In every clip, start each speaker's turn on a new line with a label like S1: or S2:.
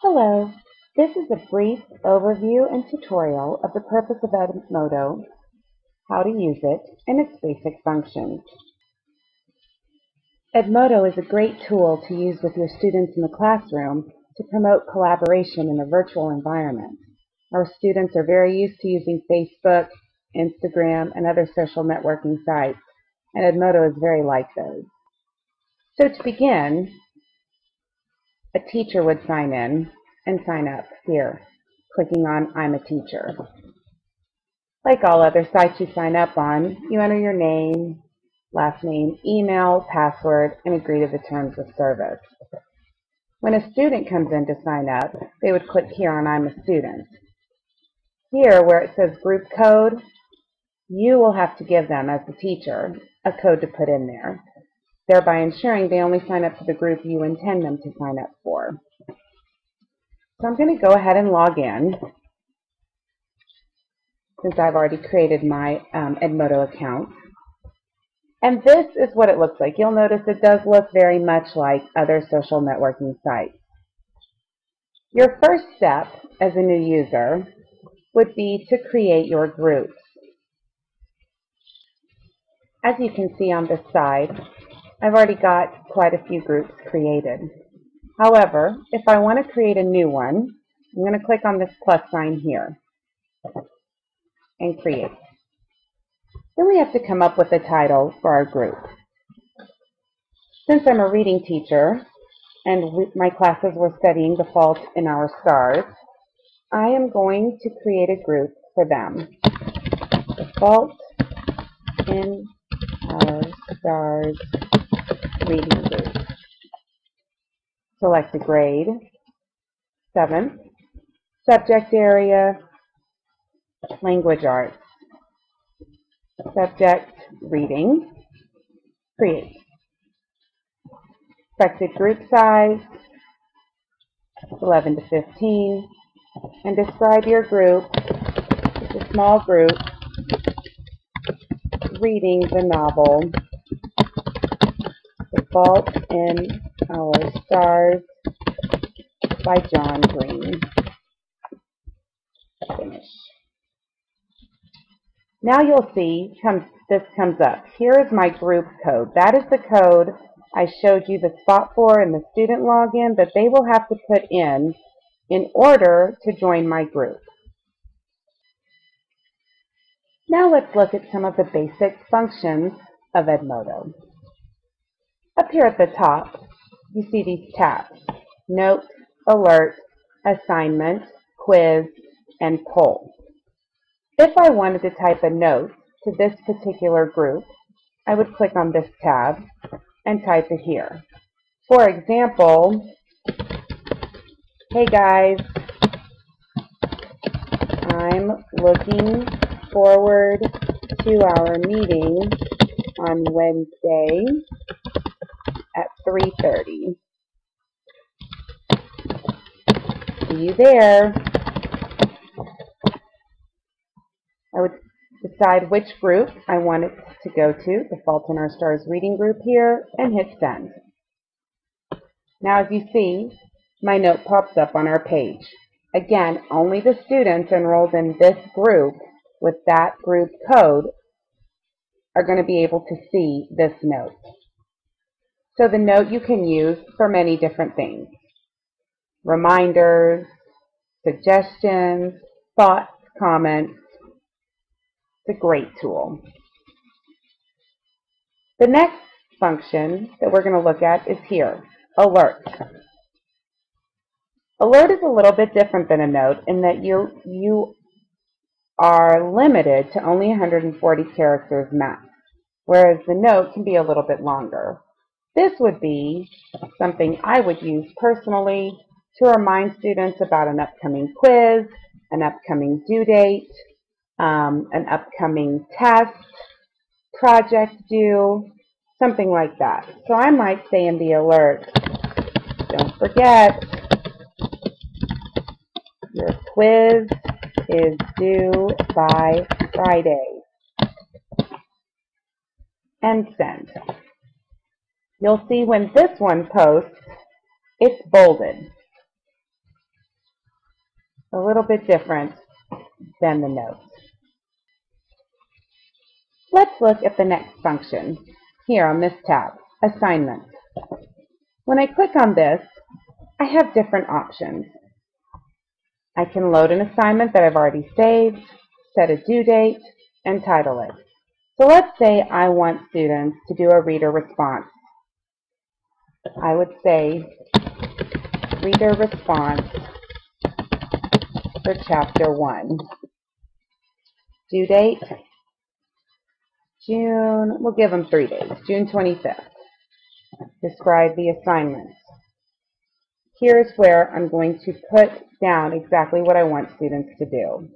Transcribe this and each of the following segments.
S1: Hello, this is a brief overview and tutorial of the purpose of Edmodo, how to use it, and its basic functions. Edmodo is a great tool to use with your students in the classroom to promote collaboration in a virtual environment. Our students are very used to using Facebook, Instagram, and other social networking sites, and Edmodo is very like those. So to begin, a teacher would sign in and sign up here, clicking on I'm a teacher. Like all other sites you sign up on, you enter your name, last name, email, password, and agree to the terms of service. When a student comes in to sign up, they would click here on I'm a student. Here, where it says group code, you will have to give them, as the teacher, a code to put in there, thereby ensuring they only sign up to the group you intend them to sign up for. So I'm going to go ahead and log in, since I've already created my Edmodo account. And this is what it looks like. You'll notice it does look very much like other social networking sites. Your first step as a new user would be to create your groups. As you can see on this side, I've already got quite a few groups created. However, if I want to create a new one, I'm going to click on this plus sign here and create. Then we have to come up with a title for our group. Since I'm a reading teacher and my classes were studying The Fault in Our Stars, I am going to create a group for them. The Fault in Our Stars reading group. Select a grade, 7th, subject area, language arts, subject reading, create. Expected group size, 11 to 15, and describe your group. It's a small group reading the novel The Fault in Our Stars by John Green. Finish. Now you'll see this comes up. Here is my group code. That is the code I showed you the spot for in the student login that they will have to put in order to join my group. Now let's look at some of the basic functions of Edmodo. Up here at the top, you see these tabs: Note, Alert, Assignment, Quiz, and Poll. If I wanted to type a note to this particular group, I would click on this tab and type it here. For example, hey guys, I'm looking forward to our meeting on Wednesday at 3:30. See you there. I would decide which group I want it to go to, the Fault in Our Stars reading group here, and hit send. Now as you see, my note pops up on our page. Again, only the students enrolled in this group with that group code are going to be able to see this note. So the note you can use for many different things: reminders, suggestions, thoughts, comments. It's a great tool. The next function that we're going to look at is here, Alert. Alert is a little bit different than a note in that you are limited to only 140 characters max, whereas the note can be a little bit longer. This would be something I would use personally to remind students about an upcoming quiz, an upcoming due date, an upcoming test, project due, something like that. So I might say in the alert, don't forget, your quiz is due by Friday. And send. You'll see when this one posts, it's bolded. a little bit different than the notes. Let's look at the next function here on this tab, Assignments. When I click on this, I have different options. I can load an assignment that I've already saved, set a due date, and title it. So let's say I want students to do a reader response. I would say reader response for chapter 1. Due date, June, we'll give them 3 days, June 25th. Describe the assignments. Here's where I'm going to put down exactly what I want students to do.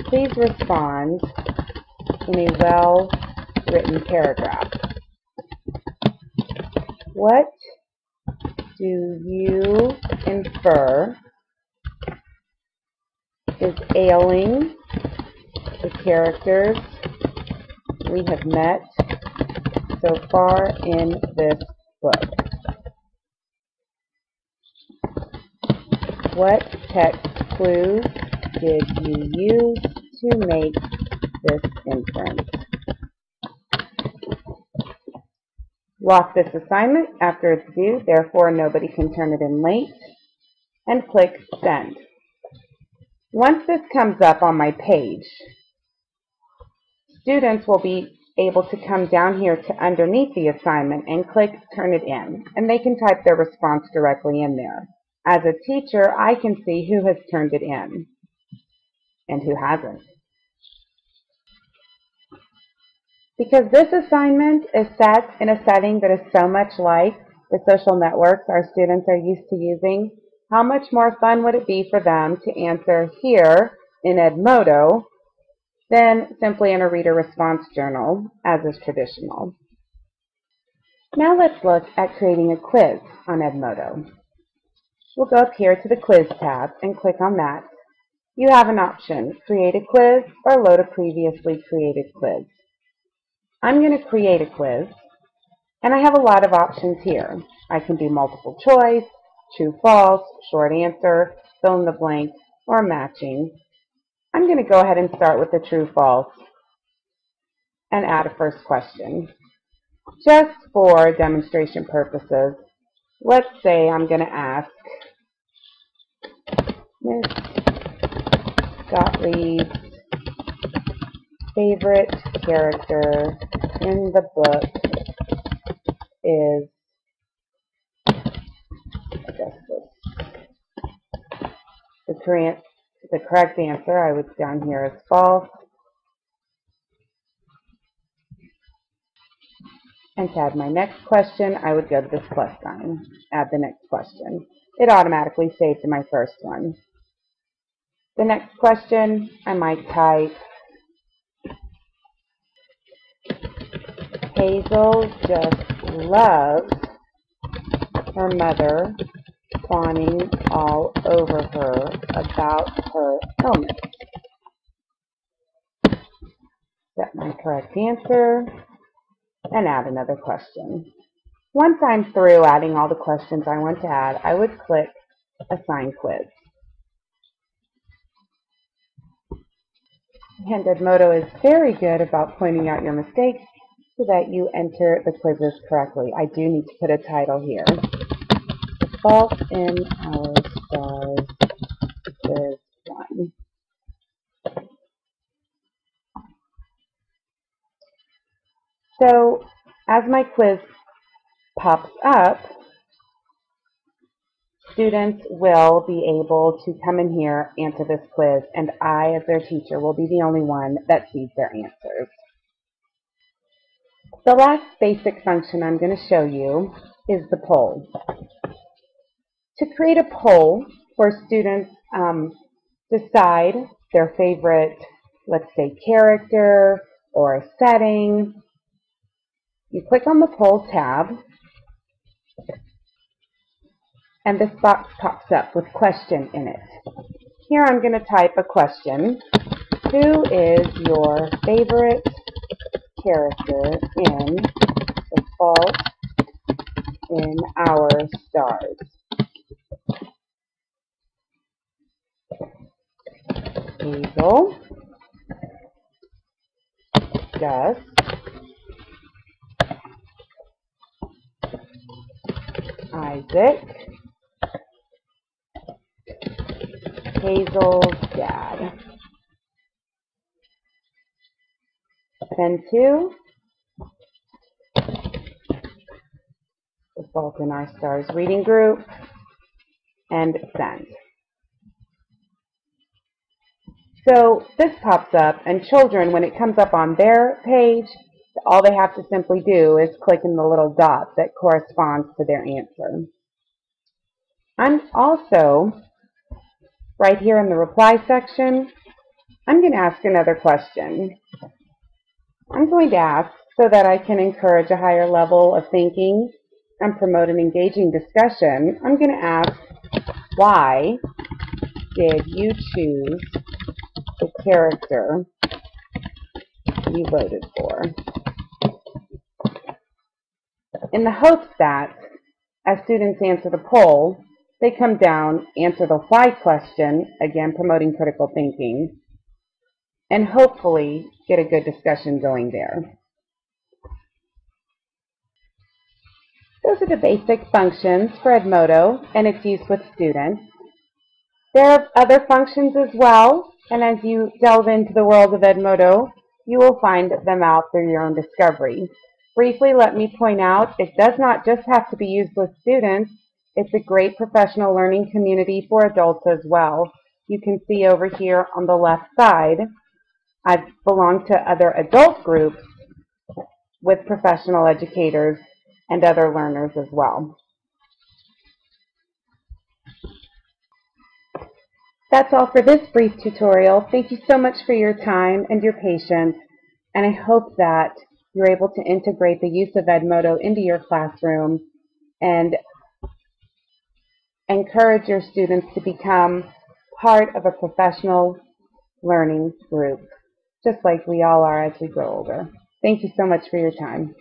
S1: Please respond in a well-written paragraph. What do you infer is ailing the characters we have met so far in this book? What text clues did you use to make this inference? Lock this assignment after it's due, therefore nobody can turn it in late, and click Send. Once this comes up on my page, students will be able to come down here to underneath the assignment and click Turn It In, and they can type their response directly in there. As a teacher, I can see who has turned it in and who hasn't. Because this assignment is set in a setting that is so much like the social networks our students are used to using, how much more fun would it be for them to answer here in Edmodo than simply in a reader response journal, as is traditional. Now let's look at creating a quiz on Edmodo. We'll go up here to the Quiz tab and click on that. You have an option, create a quiz or load a previously created quiz. I'm going to create a quiz, and I have a lot of options here. I can do multiple choice, true, false, short answer, fill in the blank, or matching. I'm going to go ahead and start with the true, false, and add a first question. Just for demonstration purposes, let's say I'm going to ask, Miss Gottlieb's favorite character in the book is, I guess the correct answer I would down here is false. And to add my next question, I would go to this plus sign, add the next question. It automatically saved to my first one. The next question, I might type, Hazel just loves her mother fawning all over her about her illness. Set my correct answer and add another question. Once I'm through adding all the questions I want to add, I would click Assign Quiz. And Edmodo is very good about pointing out your mistakes so that you enter the quizzes correctly. I do need to put a title here. The Fault in Our Stars Quiz 1. So, as my quiz pops up, students will be able to come in here, answer this quiz, and I, as their teacher, will be the only one that sees their answers. The last basic function I'm going to show you is the poll. To create a poll where students decide their favorite, let's say, character or a setting, you click on the Poll tab, and this box pops up with question in it. Here I'm going to type a question. Who is your favorite character in The Fault in Our Stars? Hazel, Gus, Isaac, Hazel's dad. Then 2, the Fault in Our Stars reading group, and send. So this pops up, and children, when it comes up on their page, all they have to simply do is click in the little dot that corresponds to their answer. I'm also, right here in the reply section, I'm going to ask another question. I'm going to ask, so that I can encourage a higher level of thinking and promote an engaging discussion, I'm going to ask, why did you choose the character you voted for? In the hopes that, as students answer the poll, they come down, answer the why question, again promoting critical thinking, and hopefully get a good discussion going there. Those are the basic functions for Edmodo and its use with students. There are other functions as well, and as you delve into the world of Edmodo, you will find them out through your own discovery. Briefly, let me point out, it does not just have to be used with students. It's a great professional learning community for adults as well. You can see over here on the left side, I belong to other adult groups with professional educators and other learners as well. That's all for this brief tutorial. Thank you so much for your time and your patience, and I hope that you're able to integrate the use of Edmodo into your classroom and encourage your students to become part of a professional learning group, just like we all are as we grow older. Thank you so much for your time.